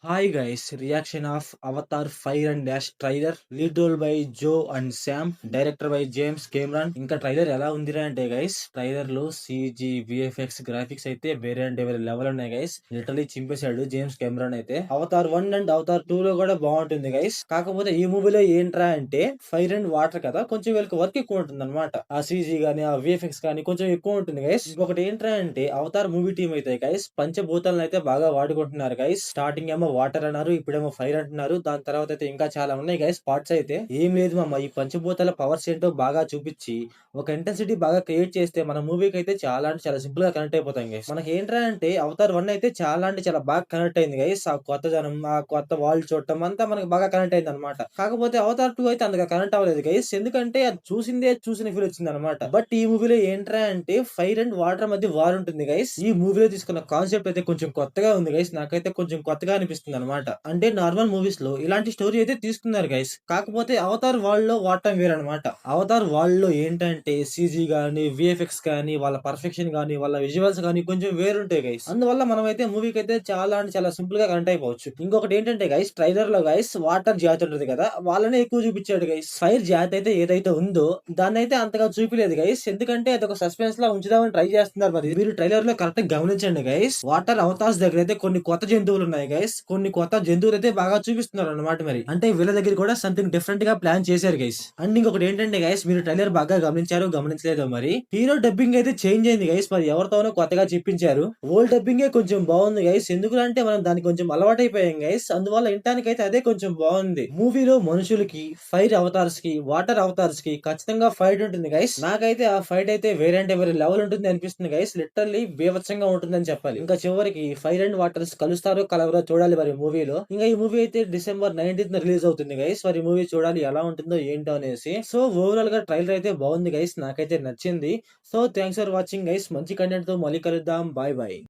Hi guys, reaction of Avatar fire and ash trailer lead role by Zoe and Sam, director by James Cameron. ఇంకా trailer ఎలా ఉందిరా అంటే గైస్, trailer లో CG VFX graphics అయితే వేరే అంటే వేరే లెవెల్ ఉన్నాయి గైస్. లిటరలీ చింపేశాడు జేమ్స్ కెమెరాన్ అయితే. అవతార్ 1 అండ్ అవతార్ 2 లో కూడా బాగుంటుంది గైస్. కాకపోతే ఈ మూవీలో ఏంట్రా అంటే ఫైర్ అండ్ వాటర్ కదా, కొంచెం వీళ్ళకి వర్క్ ఎక్కువ ఉంటుంది అనమాట. ఆ సిజి గానీ ఆ విఎఫ్ఎక్స్ కానీ కొంచెం ఎక్కువ ఉంటుంది గైస్. ఇంకొకటి ఏంట్రా అంటే అవతార్ మూవీ టీం అయితే గైస్ పంచభూతాలను అయితే బాగా వాడుకుంటున్నారు గైస్. స్టార్టింగ్ ఏమో వాటర్ అన్నారు, ఇప్పుడేమో ఫైర్ అంటున్నారు. దాని తర్వాత అయితే ఇంకా చాలా ఉన్నాయి గైస్ పార్ట్స్ అయితే. ఏం లేదు మామ, ఈ పంచభూతాల పవర్స్ ఏంటో బాగా చూపించి ఒక ఇంటెన్సిటీ బాగా క్రియేట్ చేస్తే మన మూవీకి అయితే చాలా అంటే చాలా సింపుల్ గా కనెక్ట్ అయిపోతాం గైస్. మనకి ఏంట్రా అంటే అవతార్ 1 అయితే చాలా అంటే చాలా బాగా కనెక్ట్ అయింది గైస్. ఆ కొత్త జనం, ఆ కొత్త వాళ్ళు చూడటం అంతా మనకి బాగా కనెక్ట్ అయింది అనమాట. కాకపోతే అవతార్ 2 అయితే అంతగా కనెక్ట్ అవ్వలేదు గైస్, ఎందుకంటే అది చూసిన ఫీల్ వచ్చింది అనమాట. బట్ ఈ మూవీలో ఏంట్రా అంటే ఫైర్ అండ్ వాటర్ మధ్య వార్ ఉంటుంది గైస్. ఈ మూవీలో తీసుకున్న కాన్సెప్ట్ అయితే కొంచెం కొత్తగా ఉంది గైస్. నాకైతే కొంచెం కొత్తగా అనిపిస్తుంది అనమాట. అంటే నార్మల్ మూవీస్ లో ఇలాంటి స్టోరీ అయితే తీసుకున్నారు గైస్. కాకపోతే అవతార్ వరల్డ్ లో వాడటం వేరనమాట. అవతార్ వరల్డ్ లో ఏంటంటే సీజీ గానీ విఎఫ్ఎక్స్ కానీ వాళ్ళ పర్ఫెక్షన్ గానీ వాళ్ళ విజువల్స్ గానీ కొంచెం వేరుంటాయి గైస్. అందువల్ల మనం అయితే మూవీకి అయితే చాలా అంటే చాలా సింపుల్ గా కనెక్ట్ అయిపోవచ్చు. ఇంకొకటి ఏంటంటే గైస్, ట్రైలర్ లో గైస్ వాటర్ జాతి ఉంటుంది కదా, వాళ్ళనే ఎక్కువ చూపించాడు గైస్. ఫైర్ జాతి అయితే ఏదైతే ఉందో దాన్ని అయితే అంతగా చూపిలేదు గైస్, ఎందుకంటే అది ఒక సస్పెన్స్ లా ఉంచుదామని ట్రై చేస్తున్నారు. మరి మీరు ట్రైలర్ లో కరెక్ట్ గమనించండి గైస్, వాటర్ అవతార్స్ దగ్గర అయితే కొన్ని కొత్త జంతువులు ఉన్నాయి గైస్. కొన్ని కొత్త జంతువులు అయితే బాగా చూపిస్తున్నారు అన్నమాట. మరి అంటే వీళ్ళ దగ్గర కూడా సంథింగ్ డిఫరెంట్ గా ప్లాన్ చేశారు గైస్. అండ్ ఇంకొకటి ఏంటంటే గైస్, మీరు ట్రైలర్ బాగా గమనించలేదో మరి హీరో డబ్బింగ్ అయితే చేంజ్ అయింది గైస్. మరి ఎవరితోనో కొత్తగా చెప్పించారు. ఓల్డ్ డబ్బింగే కొంచెం బాగుంది గైస్, ఎందుకంటే మనం దానికి కొంచెం అలవాటైపోయాం గైస్. అందువల్ల వినటానికి అయితే అదే కొంచెం బాగుంది. మూవీలో మనుషులకి, ఫైర్ అవతార్స్ కి, వాటర్ అవతార్స్ కి ఖచ్చితంగా ఫైట్ ఉంటుంది గైస్. నాకైతే ఆ ఫైట్ అయితే వేరే అంటే వేరే లెవెల్ ఉంటుంది అనిపిస్తుంది గైస్. లిటరల్లీ బీభత్సంగా ఉంటుందని చెప్పాలి. ఇంకా చివరికి ఫైర్ అండ్ వాటర్స్ కలుస్తారో కలవరో చూడాలి మరి మూవీలో. ఇంకా ఈ మూవీ అయితే డిసెంబర్ 19th రిలీజ్ అవుతుంది గైస్. మరి మూవీ చూడాలి ఎలా ఉంటుందో ఏంటో అనేసి. సో ఓవరాల్ గా ట్రైలర్ అయితే బాగుంది గైస్, నాకైతే నచ్చింది. So thanks for watching guys. మంచి కంటెంట్ తో మళ్ళీ కలుద్దాం. Bye bye.